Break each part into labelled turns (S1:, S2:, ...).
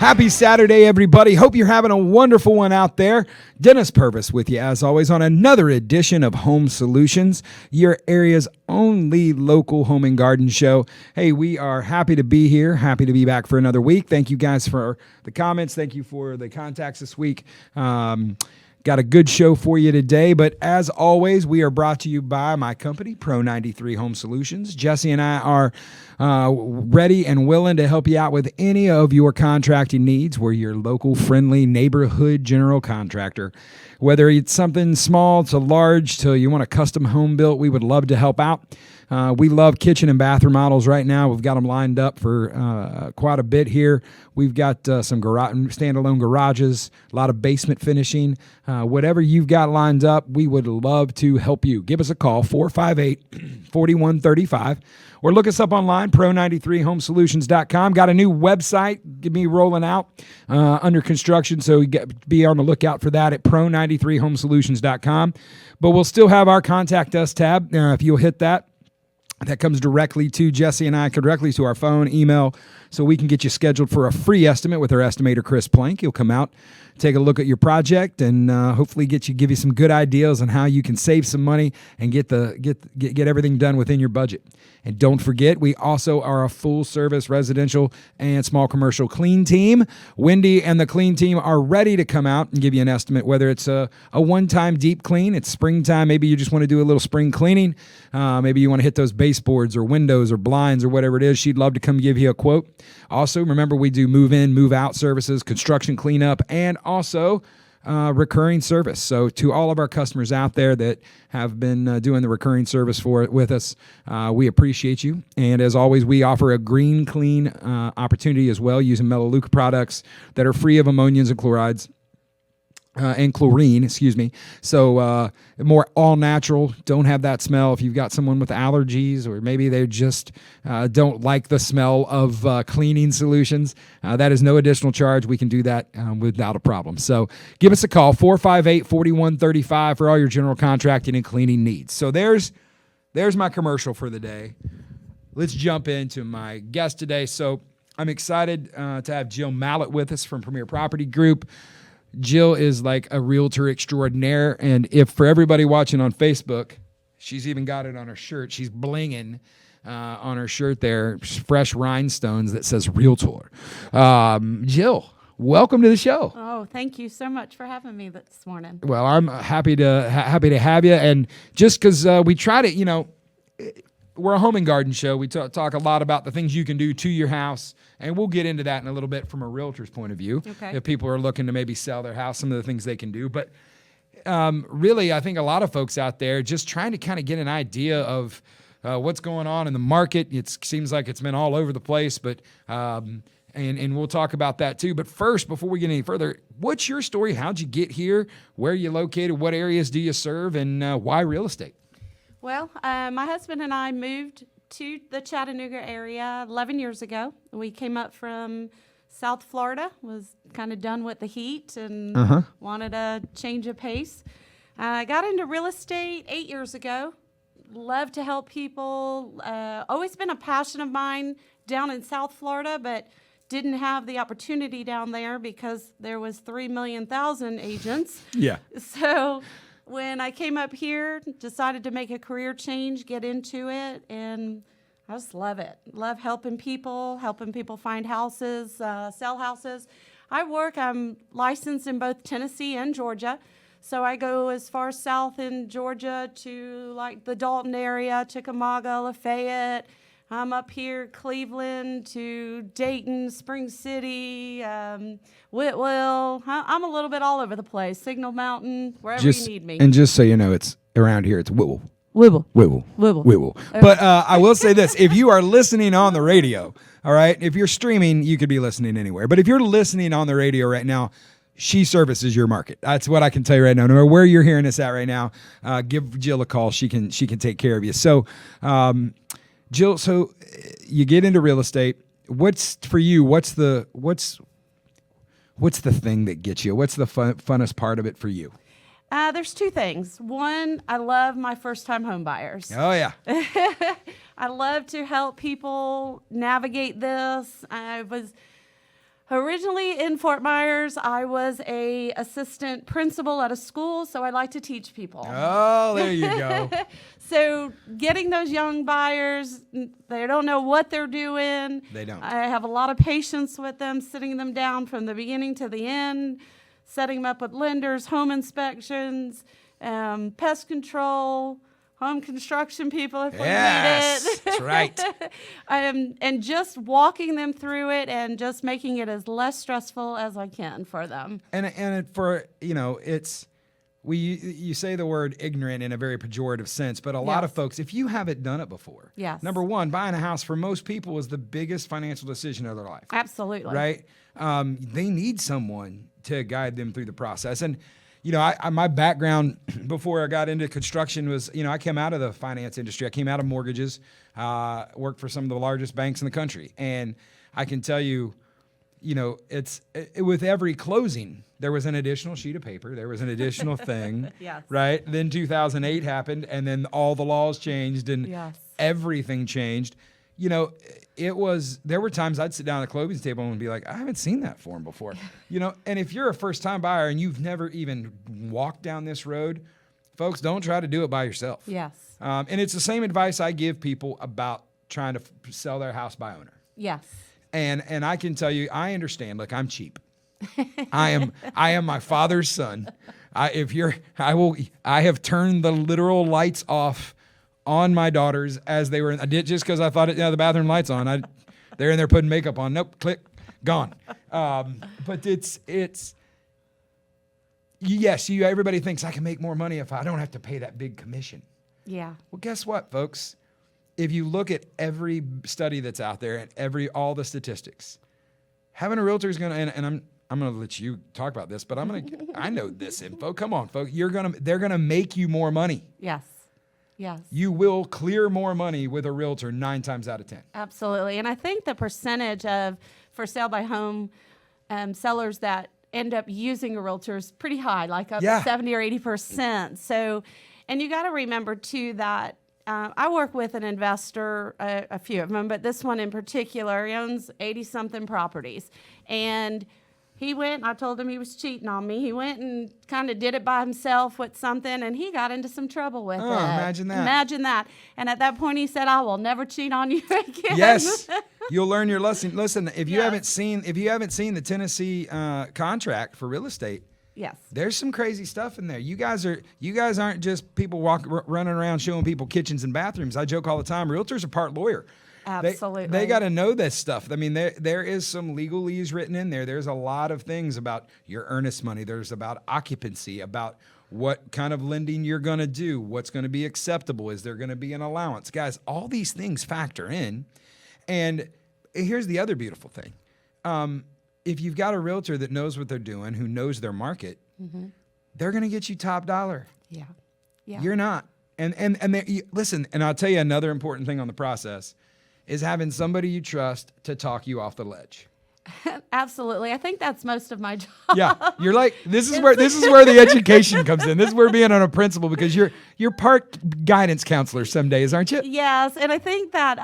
S1: Happy Saturday, everybody. Hope you're having a wonderful one out there. Dennis Purvis with you, as always, on another edition of Home Solutions, your area's only local home and garden show. Hey, we are happy to be here, happy to be back for another week. Thank you guys for the comments. Thank you for the contacts this week. Got a good show for you today, but as always, we are brought to you by my company, Pro 93 Home Solutions. Jesse and I are ready and willing to help you out with any of your contracting needs. We're your local, friendly, neighborhood general contractor. Whether it's something small to large to you want a custom home built, we would love to help out. We love kitchen and bathroom models right now. We've got them lined up for quite a bit here. We've got some standalone garages, a lot of basement finishing. Whatever you've got lined up, we would love to help you. Give us a call, 458-4135, or look us up online, pro93homesolutions.com. Got a new website me rolling out under construction, so be on the lookout for that at pro93homesolutions.com. But we'll still have our Contact Us tab. If you'll hit that. That comes directly to Jesse and I, directly to our phone, email, so we can get you scheduled for a free estimate with our estimator, Chris Plank. He'll come out, take a look at your project, and hopefully give you some good ideas on how you can save some money and get everything done within your budget. And don't forget, we also are a full-service residential and small commercial clean team. Wendy and the clean team are ready to come out and give you an estimate, whether it's a one-time deep clean, it's springtime, maybe you just want to do a little spring cleaning, maybe you want to hit those baseboards or windows or blinds or whatever it is. She'd love to come give you a quote. Also, remember, we do move-in, move-out services, construction cleanup, and also recurring service. So to all of our customers out there that have been doing the recurring service with us, we appreciate you. And as always, we offer a green clean opportunity as well, using Melaleuca products that are free of ammoniums and chlorides. And chlorine, So more all natural, don't have that smell. If you've got someone with allergies, or maybe they just don't like the smell of cleaning solutions, that is no additional charge. We can do that without a problem. So give us a call, 458-4135, for all your general contracting and cleaning needs. So there's my commercial for the day. Let's jump into my guest today. So I'm excited to have Jill Mallett with us from Premier Property Group. Jill is like a realtor extraordinaire, and if for everybody watching on Facebook, she's even got it on her shirt. She's blinging on her shirt there, fresh rhinestones that says realtor. Jill, welcome to the show.
S2: Oh, thank you so much for having me this morning.
S1: Well, I'm happy to have you, and just because we try to, we're a home and garden show. We talk a lot about the things you can do to your house, and we'll get into that in a little bit from a realtor's point of view.
S2: Okay.
S1: If people are looking to maybe sell their house, some of the things they can do. But really, I think a lot of folks out there just trying to kind of get an idea of what's going on in the market. It seems like it's been all over the place, but and we'll talk about that too. But first, before we get any further, what's your story? How'd you get here? Where are you located? What areas do you serve? And why real estate?
S2: Well, my husband and I moved to the Chattanooga area 11 years ago. We came up from South Florida, was kind of done with the heat and wanted a change of pace. I got into real estate 8 years ago. Love to help people. Always been a passion of mine down in South Florida, but didn't have the opportunity down there because there was 3,000,000 agents.
S1: Yeah.
S2: So when I came up here, decided to make a career change, get into it, and I just love it. Love helping people find houses, sell houses. I'm licensed in both Tennessee and Georgia, so I go as far south in Georgia to like the Dalton area, Chickamauga, Lafayette. I'm up here, Cleveland to Dayton, Spring City, Whitwell. I'm a little bit all over the place. Signal Mountain, wherever you need me.
S1: And just so you know, it's around here, it's Whitwell.
S2: Whitwell.
S1: Okay. But I will say this. If you are listening on the radio, all right, if you're streaming, you could be listening anywhere. But if you're listening on the radio right now, she services your market. That's what I can tell you right now. No matter where you're hearing us at right now, give Jill a call. She can take care of you. So, Jill, so you get into real estate. What's for you? What's the thing that gets you? What's the funnest part of it for you?
S2: There's two things. One, I love my first-time home buyers.
S1: Oh, yeah.
S2: I love to help people navigate this. I was Originally in Fort Myers, I was a assistant principal at a school, so I like to teach people.
S1: Oh, there you go.
S2: So getting those young buyers, they don't know what they're doing.
S1: They don't.
S2: I have a lot of patience with them, sitting them down from the beginning to the end, setting them up with lenders, home inspections, pest control, home construction people if we need it.
S1: That's right.
S2: And just walking them through it and just making it as less stressful as I can for them.
S1: And for, it's, you say the word ignorant in a very pejorative sense, but a lot of folks, if you haven't done it before, number one, buying a house for most people is the biggest financial decision of their life.
S2: Absolutely.
S1: Right? They need someone to guide them through the process. And, my background before I got into construction was, I came out of the finance industry. I came out of mortgages, worked for some of the largest banks in the country. And I can tell you, with every closing, there was an additional sheet of paper. There was an additional thing, right? Then 2008 happened, and then all the laws changed, and everything changed. There were times I'd sit down at the closing table and be like, I haven't seen that form before, and if you're a first-time buyer and you've never even walked down this road, folks, don't try to do it by yourself.
S2: Yes.
S1: And it's the same advice I give people about trying to sell their house by owner.
S2: Yes.
S1: And I can tell you, I understand. Look, I'm cheap. I am my father's son. I have turned the literal lights off on my daughters as they were. I did just because I thought the bathroom lights on. They're in there putting makeup on. Nope, click, gone. But it's yes. Everybody thinks I can make more money if I don't have to pay that big commission.
S2: Yeah.
S1: Well, guess what, folks? If you look at every study that's out there and all the statistics, having a realtor is going to, and I'm going to let you talk about this, but I know this info. Come on, folks. They're going to make you more money.
S2: Yes. Yes.
S1: You will clear more money with a realtor 9 times out of 10.
S2: Absolutely. And I think the percentage of for sale by home sellers that end up using a realtor is pretty high, like up to 70 or 80%. So, and you got to remember too that I work with an investor, a few of them, but this one in particular, he owns 80-something properties. And he went, I told him he was cheating on me. He went and kind of did it by himself with something, and he got into some trouble with it.
S1: Imagine that.
S2: Imagine that. And at that point, he said, I will never cheat on you again.
S1: Yes. You'll learn your lesson. Listen, if you haven't seen the Tennessee contract for real estate, there's some crazy stuff in there. You guys aren't just people running around showing people kitchens and bathrooms. I joke all the time. Realtors are part lawyer.
S2: Absolutely.
S1: They got to know this stuff. I mean, there is some legalese written in there. There's a lot of things about your earnest money. There's about occupancy, about what kind of lending you're going to do, what's going to be acceptable. Is there going to be an allowance? Guys, all these things factor in. And here's the other beautiful thing. If you've got a realtor that knows what they're doing, who knows their market, they're going to get you top dollar.
S2: Yeah.
S1: You're not. And listen, and I'll tell you another important thing on the process is having somebody you trust to talk you off the ledge.
S2: Absolutely. I think that's most of my job.
S1: Yeah. You're like, this is where the education comes in. This is where being on a principal, because you're part guidance counselor some days, aren't you?
S2: Yes. And I think that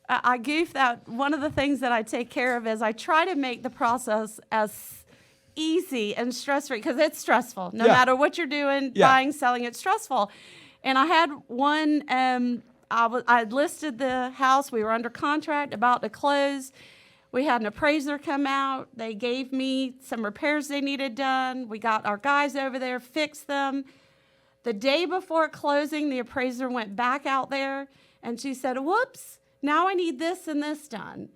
S2: I goof that one of the things that I take care of is I try to make the process as easy and stress-free, because it's stressful. No matter what you're doing, buying, selling, it's stressful. And I had one, I listed the house. We were under contract, about to close. We had an appraiser come out. They gave me some repairs they needed done. We got our guys over there, fixed them. The day before closing, the appraiser went back out there, and she said, whoops, now I need this and this done.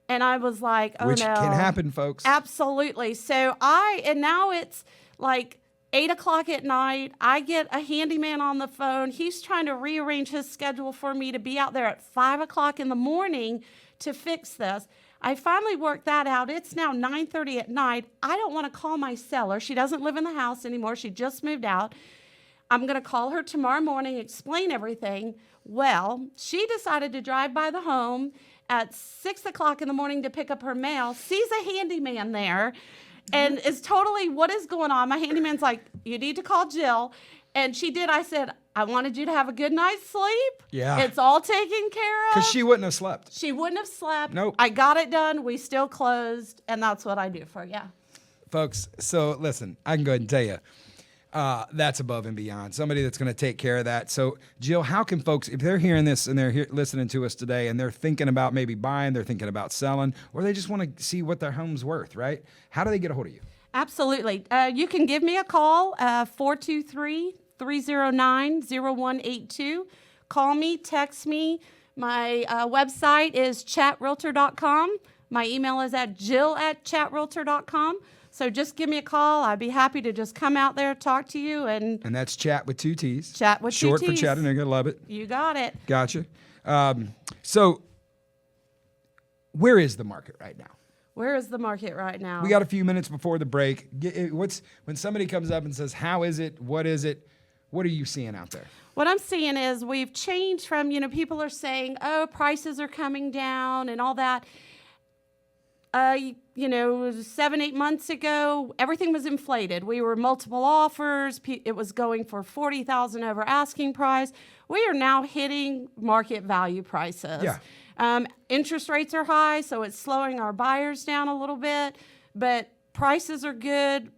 S2: And I was like, oh,
S1: Which
S2: no.
S1: can happen, folks.
S2: Absolutely. So and now it's like 8 o'clock at night. I get a handyman on the phone. He's trying to rearrange his schedule for me to be out there at 5 o'clock in the morning to fix this. I finally worked that out. It's now 9:30 at night. I don't want to call my seller. She doesn't live in the house anymore. She just moved out. I'm going to call her tomorrow morning, explain everything. Well, she decided to drive by the home at 6 o'clock in the morning to pick up her mail, sees a handyman there, and is totally, what is going on? My handyman's like, you need to call Jill. And she did. I said, I wanted you to have a good night's sleep.
S1: Yeah.
S2: It's all taken care of.
S1: Because she wouldn't have slept.
S2: She wouldn't have slept.
S1: Nope.
S2: I got it done. We still closed. And that's what I do for you.
S1: Folks, so listen, I can go ahead and tell you, that's above and beyond. Somebody that's going to take care of that. So, Jill, how can folks, if they're hearing this and they're listening to us today and they're thinking about maybe buying, they're thinking about selling, or they just want to see what their home's worth, right? How do they get a hold of you?
S2: Absolutely. You can give me a call, 423-309-0182. Call me, text me. My website is chatrealtor.com. My email is at jill@chatrealtor.com. So just give me a call. I'd be happy to just come out there, talk to you, and
S1: that's chat with 2 T's.
S2: Chat with 2 T's.
S1: Short for Chattanooga. Love it.
S2: You got it.
S1: Gotcha. So where is the market right now?
S2: Where is the market right now?
S1: We got a few minutes before the break. When somebody comes up and says, how is it? What is it? What are you seeing out there?
S2: What I'm seeing is we've changed from, people are saying, oh, prices are coming down and all that. 7-8 months ago, everything was inflated. We were multiple offers. It was going for $40,000 over asking price. We are now hitting market value prices.
S1: Yeah.
S2: Interest rates are high, so it's slowing our buyers down a little bit, but prices are good.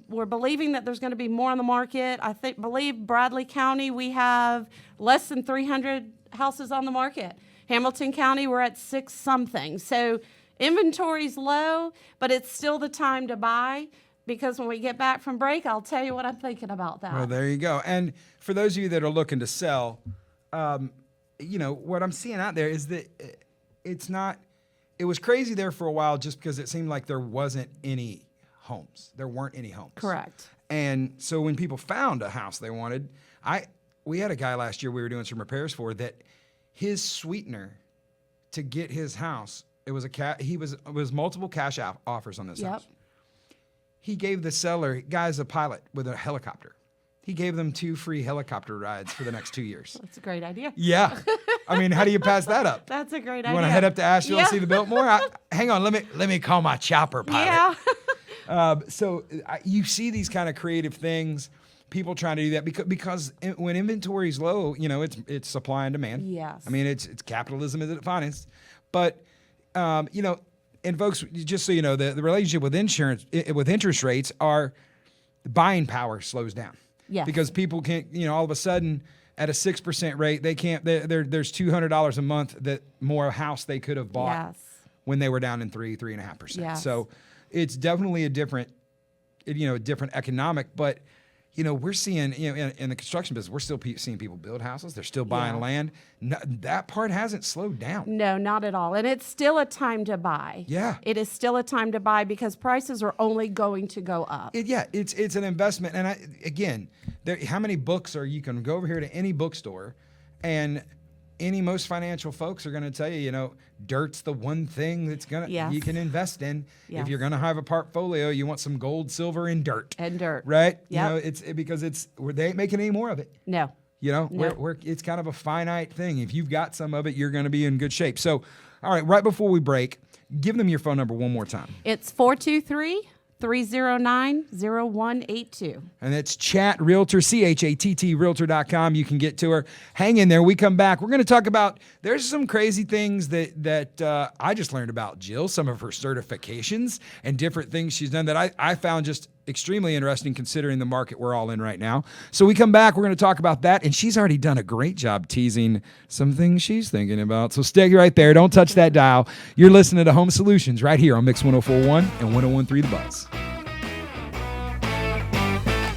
S2: We're believing that there's going to be more on the market. Believe Bradley County, we have less than 300 houses on the market. Hamilton County, we're at 6 something. So inventory's low, but it's still the time to buy, because when we get back from break, I'll tell you what I'm thinking about that.
S1: Well, there you go. And for those of you that are looking to sell, what I'm seeing out there is that it was crazy there for a while just because it seemed like there wasn't any homes. There weren't any homes.
S2: Correct.
S1: And so when people found a house they wanted, we had a guy last year we were doing some repairs for that his sweetener to get his house, it was multiple cash offers on this house. He gave the seller, guy's a pilot with a helicopter. He gave them 2 free helicopter rides for the next 2 years.
S2: That's a great idea.
S1: Yeah. I mean, how do you pass that up?
S2: That's a great idea.
S1: You want to head up to Asheville and see the Biltmore? Hang on, let me call my chopper pilot.
S2: Yeah.
S1: So you see these kind of creative things, people trying to do that because when inventory is low, it's supply and demand.
S2: Yes.
S1: I mean, it's capitalism at its finest. But, and folks, just so you know, the relationship with with interest rates are the buying power slows down.
S2: Yes.
S1: Because people can't, all of a sudden at a 6% rate, they can't, there's $200 a month that more house they could have bought when they were down in 3.5%.
S2: Yes.
S1: So it's definitely a different economic, but we're seeing, in the construction business, we're still seeing people build houses. They're still buying land. No, that part hasn't slowed down.
S2: No, not at all. And it's still a time to buy.
S1: Yeah.
S2: It is still a time to buy because prices are only going to go up.
S1: It's an investment. And how many books you can go over here to any bookstore and most financial folks are going to tell you, dirt's the one thing that's you can invest in.
S2: Yes.
S1: If you're going to have a portfolio, you want some gold, silver, and dirt. Right?
S2: Yep.
S1: Because they ain't making any more of it.
S2: No.
S1: It's kind of a finite thing. If you've got some of it, you're going to be in good shape. So, all right, right before we break, give them your phone number one more time.
S2: It's 423-309-0182.
S1: And that's Chat Realtor, CHATT Realtor.com. You can get to her. Hang in there. We come back. We're going to talk about, there's some crazy things that I just learned about Jill, some of her certifications and different things she's done that I found just extremely interesting considering the market we're all in right now. So we come back. We're going to talk about that. And she's already done a great job teasing some things she's thinking about. So stay right there. Don't touch that dial. You're listening to Home Solutions right here on Mix 104.1 and 101.3 The Buzz.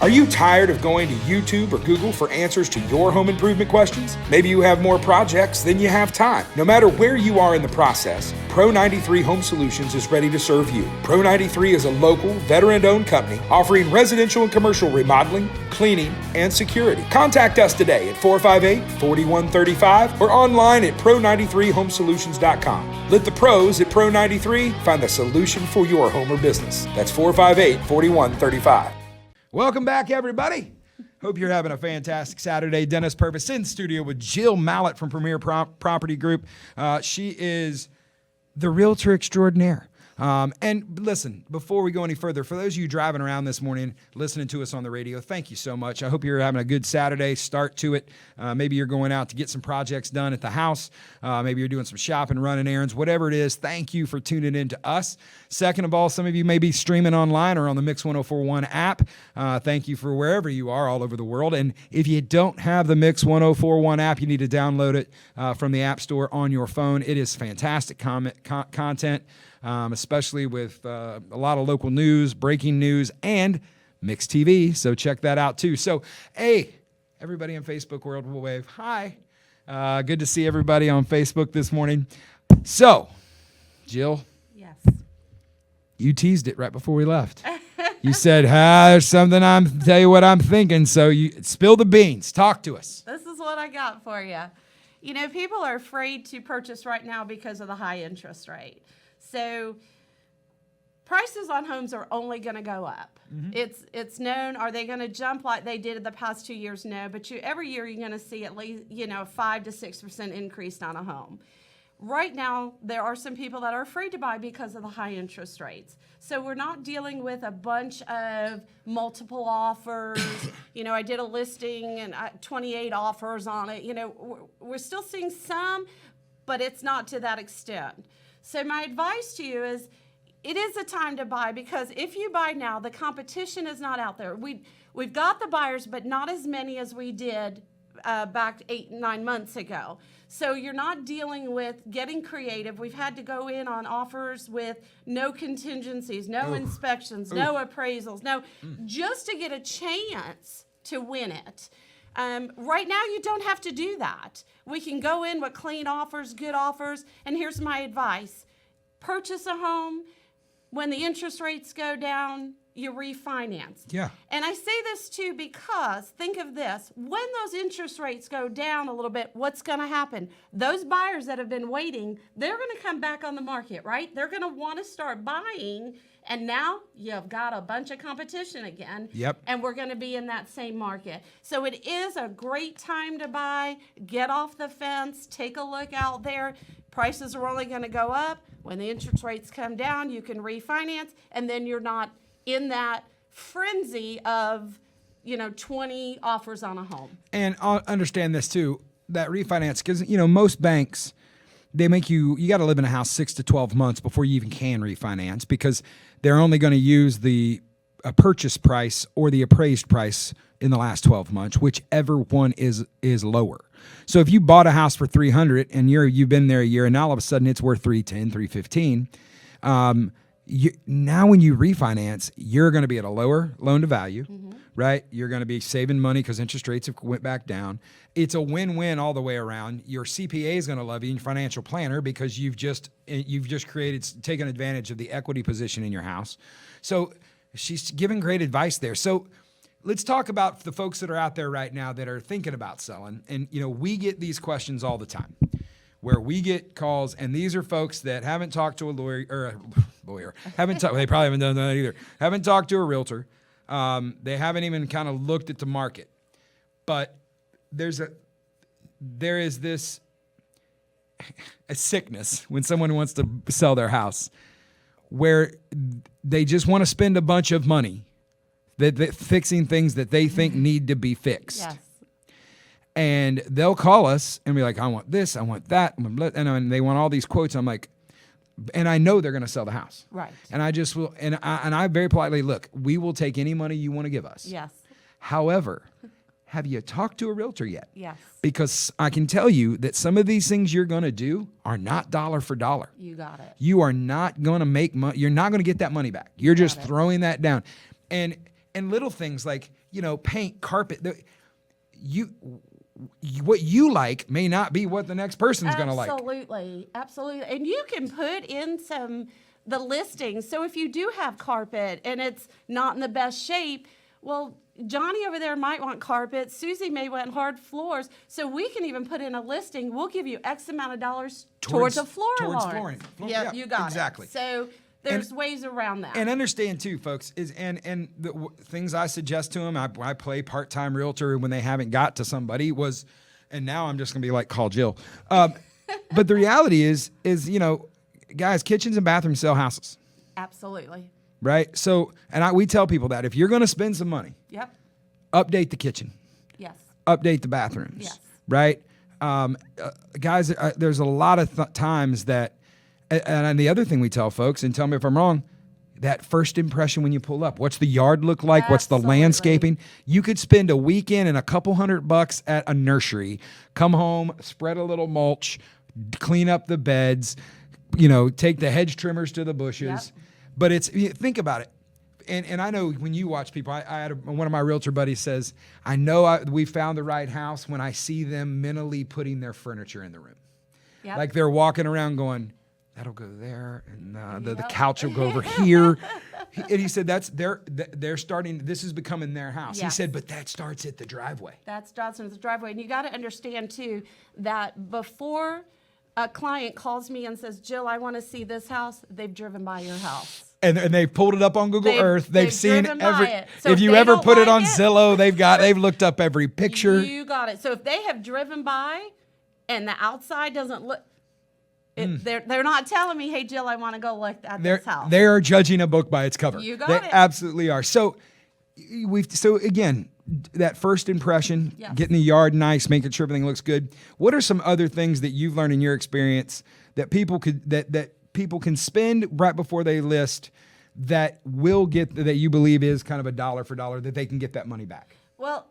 S1: Are you tired of going to YouTube or Google for answers to your home improvement questions? Maybe you have more projects than you have time. No matter where you are in the process, Pro 93 Home Solutions is ready to serve you. Pro 93 is a local, veteran-owned company offering residential and commercial remodeling, cleaning, and security. Contact us today at 458-4135 or online at pro93homesolutions.com. Let the pros at Pro 93 find the solution for your home or business. That's 458-4135. Welcome back, everybody. Hope you're having a fantastic Saturday. Dennis Purvis in studio with Jill Mallett from Premier Property Group. She is the realtor extraordinaire. And listen, before we go any further, for those of you driving around this morning, listening to us on the radio, thank you so much. I hope you're having a good Saturday start to it. Maybe you're going out to get some projects done at the house. Maybe you're doing some shopping, running errands, whatever it is. Thank you for tuning in to us. Second of all, some of you may be streaming online or on the Mix 1041 app. Thank you for wherever you are all over the world. And if you don't have the Mix 1041 app, you need to download it from the App Store on your phone. It is fantastic content. Especially with a lot of local news, breaking news, and Mix TV. So check that out too. So, hey, everybody in Facebook world will wave. Hi. Good to see everybody on Facebook this morning. So, Jill.
S2: Yes.
S1: You teased it right before we left. You said, there's something tell you what I'm thinking. So you spill the beans. Talk to us.
S2: This is what I got for you. You know, people are afraid to purchase right now because of the high interest rate. So prices on homes are only going to go up. Mm-hmm. It's known. Are they going to jump like they did in the past 2 years? No. But every year you're going to see at least, 5 to 6% increase on a home. Right now, there are some people that are afraid to buy because of the high interest rates. So we're not dealing with a bunch of multiple offers. I did a listing and 28 offers on it. We're still seeing some, but it's not to that extent. So my advice to you is it is a time to buy, because if you buy now, the competition is not out there. We've got the buyers, but not as many as we did back 8-9 months ago. So you're not dealing with getting creative. We've had to go in on offers with no contingencies, no inspections, no appraisals, just to get a chance to win it. Right now, you don't have to do that. We can go in with clean offers, good offers, and here's my advice. Purchase a home. When the interest rates go down, you refinance.
S1: Yeah.
S2: And I say this too because, think of this, when those interest rates go down a little bit, what's going to happen? Those buyers that have been waiting, they're going to come back on the market, right? They're going to want to start buying, and now you've got a bunch of competition again.
S1: Yep.
S2: And we're going to be in that same market. So it is a great time to buy. Get off the fence. Take a look out there. Prices are only going to go up. When the interest rates come down, you can refinance, and then you're not in that frenzy of, 20 offers on a home.
S1: And I'll understand this too, that refinance, because, most banks, they make you got to live in a house 6 to 12 months before you even can refinance, because they're only going to use the purchase price or the appraised price in the last 12 months, whichever one is lower. So if you bought a house for $300 and you've been there a year, and now all of a sudden it's worth $310, $315, now when you refinance, you're going to be at a lower loan to value, right? You're going to be saving money because interest rates have went back down. It's a win-win all the way around. Your CPA is going to love you, and your financial planner, because you've just taken advantage of the equity position in your house. So she's giving great advice there. So let's talk about the folks that are out there right now that are thinking about selling. And, we get these questions all the time where we get calls, and these are folks that haven't talked to a lawyer, they probably haven't done that either. Haven't talked to a realtor. They haven't even kind of looked at the market. But there is this a sickness when someone wants to sell their house where they just want to spend a bunch of money that fixing things that they think need to be fixed.
S2: Yes.
S1: And they'll call us and be like, I want this, I want that, and they want all these quotes. I'm like, and I know they're going to sell the house.
S2: Right.
S1: And I just will, and I very politely, look, we will take any money you want to give us.
S2: Yes.
S1: However, have you talked to a realtor yet?
S2: Yes.
S1: Because I can tell you that some of these things you're going to do are not dollar for dollar.
S2: You got it. You
S1: are not going to make money. You're not going to get that money back. You're just throwing that down. And little things like, paint, carpet, what you like may not be what the next person's going to like.
S2: Absolutely. And you can put in the listings. So if you do have carpet and it's not in the best shape, well, Johnny over there might want carpet. Susie may want hard floors. So we can even put in a listing. We'll give you X amount of dollars towards a floor alarm.
S1: Yeah,
S2: you got
S1: exactly.
S2: It. So there's ways around that.
S1: And understand too, folks, and the things I suggest to them, I play part-time realtor when they haven't got to somebody and now I'm just going to be like, call Jill. But the reality is, guys, kitchens and bathrooms sell houses.
S2: Absolutely.
S1: right? So, and we tell people that if you're going to spend some money,
S2: Yep.
S1: update the kitchen,
S2: Yes.
S1: update the bathrooms,
S2: Yes.
S1: right? Guys, there's a lot of times that, and the other thing we tell folks, and tell me if I'm wrong, that first impression when you pull up. What's the yard look like? What's the
S2: Absolutely.
S1: landscaping? You could spend a weekend and a couple $100 at a nursery, come home, spread a little mulch, clean up the beds, take the hedge trimmers to the bushes.
S2: Yep.
S1: But think about it. And I know when you watch people, I had one of my realtor buddies says, I know we found the right house when I see them mentally putting their furniture in the room.
S2: Yep.
S1: Like they're walking around going, that'll go there, and the
S2: Yep.
S1: couch will go over here. And he said they're starting. This is becoming their house. He
S2: Yes.
S1: said, but that starts at the driveway.
S2: That starts with the driveway. And you got to understand, too, that before a client calls me and says, Jill, I want to see this house, they've driven by your house.
S1: And they've pulled it up on Google Earth. They've seen
S2: driven
S1: every.
S2: by it. So
S1: if you
S2: they
S1: ever
S2: don't
S1: put it
S2: like
S1: on Zillow, they've looked up every picture.
S2: You got it. So if they have driven by and the outside doesn't look, they're not telling me, hey, Jill, I want to go look at this house.
S1: They are judging a book by its cover.
S2: You got
S1: they
S2: it.
S1: absolutely are. So again, that first impression,
S2: Yes.
S1: getting the yard nice, making sure everything looks good. What are some other things that you've learned in your experience that people can spend right before they list that you believe is kind of a dollar for dollar that they can get that money back?
S2: Well,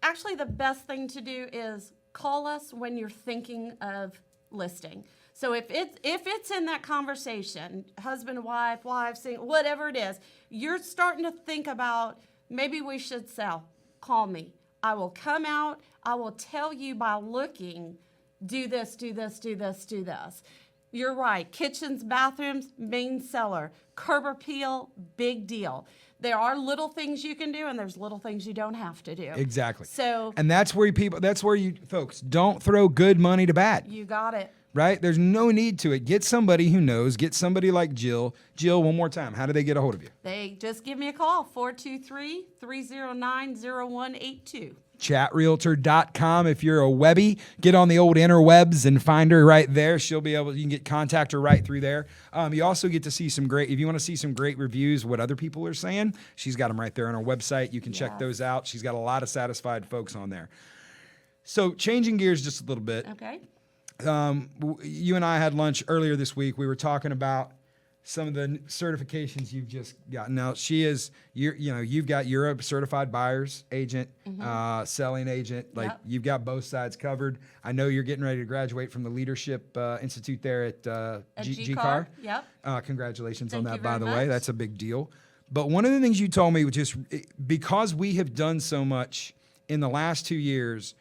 S2: actually, the best thing to do is call us when you're thinking of listing. So if it's in that conversation, husband, wife, single, whatever it is, you're starting to think about maybe we should sell. Call me. I will come out. I will tell you by looking, do this, do this, do this, do this. You're right. Kitchens, bathrooms, main seller. Curb appeal, big deal. There are little things you can do, and there's little things you don't have to do.
S1: Exactly.
S2: So,
S1: and that's where you folks don't throw good money to bad.
S2: you got it.
S1: Right? There's no need to it. Get somebody who knows. Get somebody like Jill. Jill, one more time. How do they get a hold of you?
S2: They just give me a call, 423-309-0182.
S1: Chatrealtor.com. If you're a Webby, get on the old interwebs and find her right there. You can contact her right through there. You also get to see if you want to see some great reviews, what other people are saying, she's got them right there on her website. You can check those out. She's got a lot of satisfied folks on there. So changing gears just a little bit.
S2: Okay.
S1: You and I had lunch earlier this week. We were talking about some of the certifications you've just gotten. Now, you've got Europe certified buyer's agent, selling agent.
S2: Yep.
S1: You've got both sides covered. I know you're getting ready to graduate from the Leadership Institute there at GCAR.
S2: Yep.
S1: Congratulations
S2: Thank
S1: on
S2: you
S1: that, by the
S2: very
S1: way.
S2: much.
S1: That's a big deal. But one of the things you told me was just because we have done so much in the last 2 years,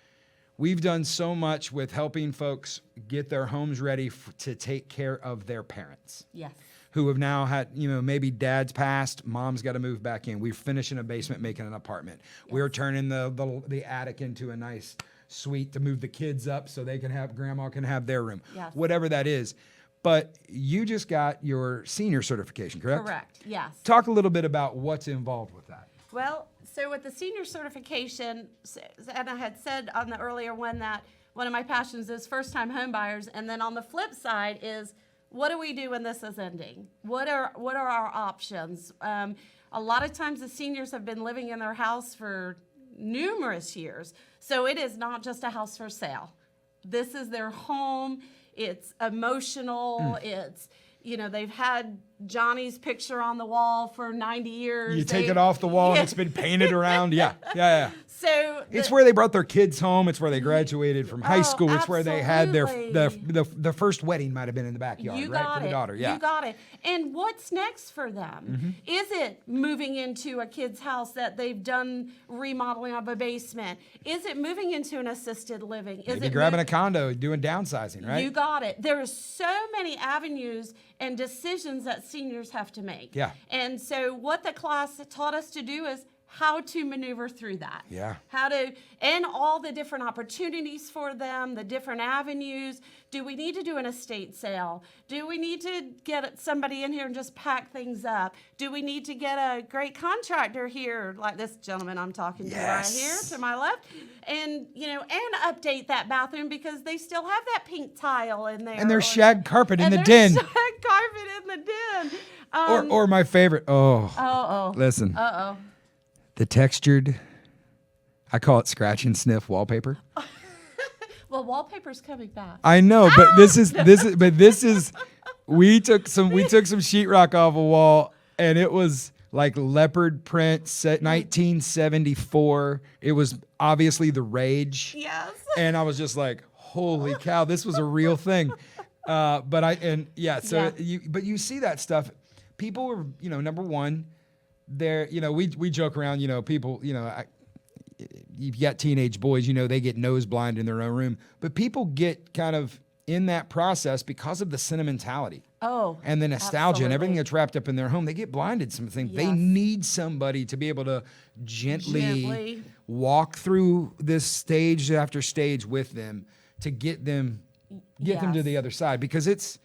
S1: we've done so much with helping folks get their homes ready to take care of their parents.
S2: Yes.
S1: Who have now had, maybe dad's passed, mom's got to move back in. We're finishing a basement, making an apartment. Yes. We're turning the attic into a nice suite to move the kids up so grandma can have their room.
S2: Yes.
S1: Whatever that is. But you just got your senior certification, correct?
S2: Correct, yes.
S1: Talk a little bit about what's involved with that.
S2: Well, so with the senior certification, and I had said on the earlier one that one of my passions is first-time home buyers, and then on the flip side is, what do we do when this is ending? What are our options? A lot of times the seniors have been living in their house for numerous years, so it is not just a house for sale. This is their home. It's emotional. It's, they've had Johnny's picture on the wall for 90 years.
S1: You take it off the wall and it's been painted around. Yeah.
S2: So
S1: it's where they brought their kids home. It's where they graduated from high school. It's where they had
S2: absolutely.
S1: the first wedding might have been in the backyard, right? For the daughter. Yeah.
S2: You got it. And what's next for them? Is it moving into a kid's house that they've done remodeling of a basement? Is it moving into an assisted living? Is
S1: Maybe
S2: it
S1: grabbing a condo, doing downsizing, right?
S2: You got it. There are so many avenues and decisions that seniors have to make.
S1: Yeah.
S2: And so what the class taught us to do is how to maneuver through that.
S1: Yeah.
S2: And all the different opportunities for them, the different avenues. Do we need to do an estate sale? Do we need to get somebody in here and just pack things up? Do we need to get a great contractor here, like this gentleman I'm talking to right here to my left? And, and update that bathroom because they still have that pink tile in there.
S1: And there's shag carpet in the den.
S2: Shag carpet in the den.
S1: Or my favorite.
S2: Oh.
S1: Listen.
S2: Uh-oh.
S1: The textured, I call it scratch and sniff wallpaper.
S2: Well, wallpaper's coming back.
S1: I know, but this is we took some sheetrock off a wall, and it was like leopard print, 1974. It was obviously the rage.
S2: Yes.
S1: And I was just like, holy cow, this was a real thing. But you see that stuff. People were, number one, they're, we joke around, people, you've got teenage boys, they get nose blind in their own room, but people get kind of in that process because of the sentimentality.
S2: Oh,
S1: and the nostalgia and everything that's wrapped up in their home. They get blinded. Something they need somebody to be able to gently walk through this stage after stage with them to get them to the other side, because it's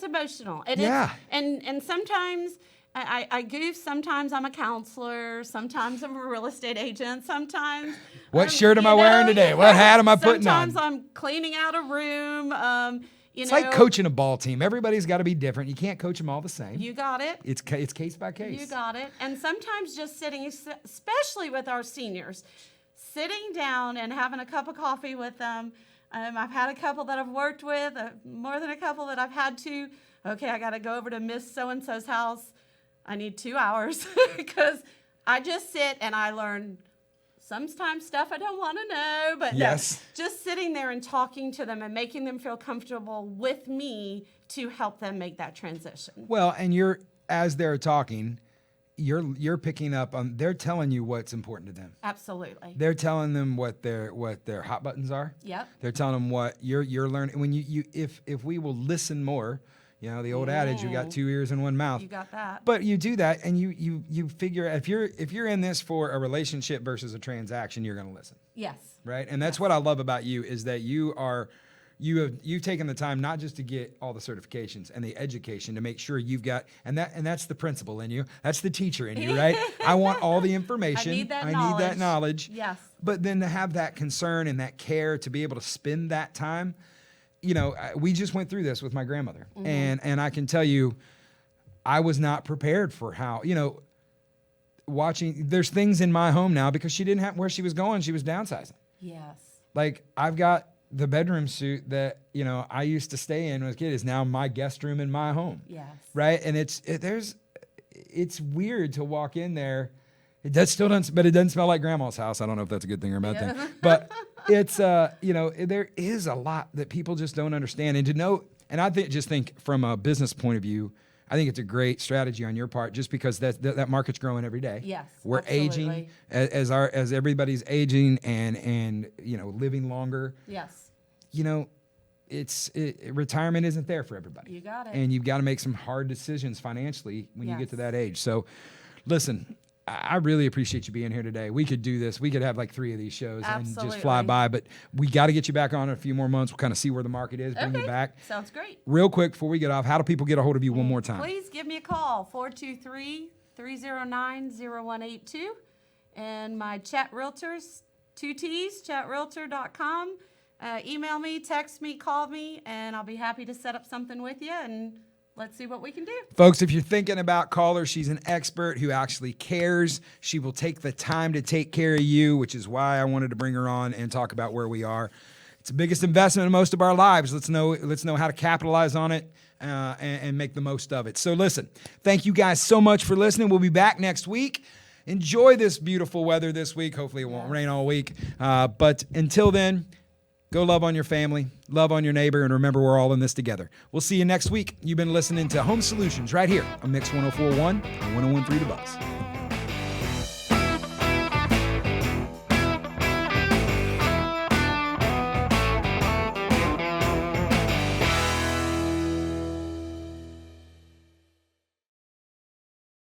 S2: emotional. And
S1: yeah.
S2: And sometimes I goof. Sometimes I'm a counselor. Sometimes I'm a real estate agent. Sometimes
S1: what shirt am I wearing today? What hat am I putting on?
S2: Sometimes I'm cleaning out a room.
S1: It's like coaching a ball team. Everybody's got to be different. You can't coach them all the same.
S2: You got it.
S1: It's case by case.
S2: You got it. And sometimes just sitting, especially with our seniors, sitting down and having a cup of coffee with them. I've had a couple that I've worked with, more than a couple that I've had to. Okay, I got to go over to Miss So-and-so's house. I need 2 hours because I just sit and I learn sometimes stuff I don't want to know, but
S1: yes.
S2: No, just sitting there and talking to them and making them feel comfortable with me to help them make that transition.
S1: Well, and as they're talking, you're picking up on, they're telling you what's important to them.
S2: Absolutely.
S1: They're telling them what their hot buttons are.
S2: Yep.
S1: They're telling them what you're learning. When if we will listen more, the old adage, you got 2 ears and 1 mouth.
S2: You got that.
S1: But you do that, and you figure if you're in this for a relationship versus a transaction, you're going to listen.
S2: Yes.
S1: Right? And that's what I love about you, is that you've taken the time not just to get all the certifications and the education to make sure you've got, and that's the principal in you. That's the teacher in you, right? I want all the information.
S2: I need that
S1: knowledge.
S2: Yes.
S1: But then to have that concern and that care to be able to spend that time, we just went through this with my grandmother, and I can tell you, I was not prepared for how, watching, there's things in my home now because she didn't have where she was going. She was downsizing.
S2: Yes.
S1: Like I've got the bedroom suite that, I used to stay in as a kid is now my guest room in my home.
S2: Yes.
S1: Right. And it's weird to walk in there. It doesn't smell like grandma's house. I don't know if that's a good thing or a bad thing, but it's, there is a lot that people just don't understand, and to know, and I think from a business point of view, I think it's a great strategy on your part, just because that market's growing every day.
S2: Yes,
S1: we're
S2: absolutely.
S1: aging as everybody's aging and living longer.
S2: Yes.
S1: Retirement isn't there for everybody.
S2: You got it.
S1: And you've got to make some hard decisions financially when you get to that age. So, listen, I really appreciate you being here today. We could do this. We could have like 3 of these shows and just fly by, but we got to get you back on in a few more months. We'll kind of see where the market is, bring you back.
S2: Sounds great.
S1: Real quick before we get off, how do people get a hold of you one more time?
S2: Please give me a call, 423-309-0182. And my chat realtors, 2 T's, chatrealtor.com. Email me, text me, call me, and I'll be happy to set up something with you, and let's see what we can do.
S1: Folks, if you're thinking about call her, she's an expert who actually cares. She will take the time to take care of you, which is why I wanted to bring her on and talk about where we are. It's the biggest investment in most of our lives. Let's know how to capitalize on it and make the most of it. So listen, thank you guys so much for listening. We'll be back next week. Enjoy this beautiful weather this week. Hopefully it won't rain all week. But until then, go love on your family, love on your neighbor, and remember, we're all in this together. We'll see you next week. You've been listening to Home Solutions right here on Mix 104.1 and 101.3 The Buzz.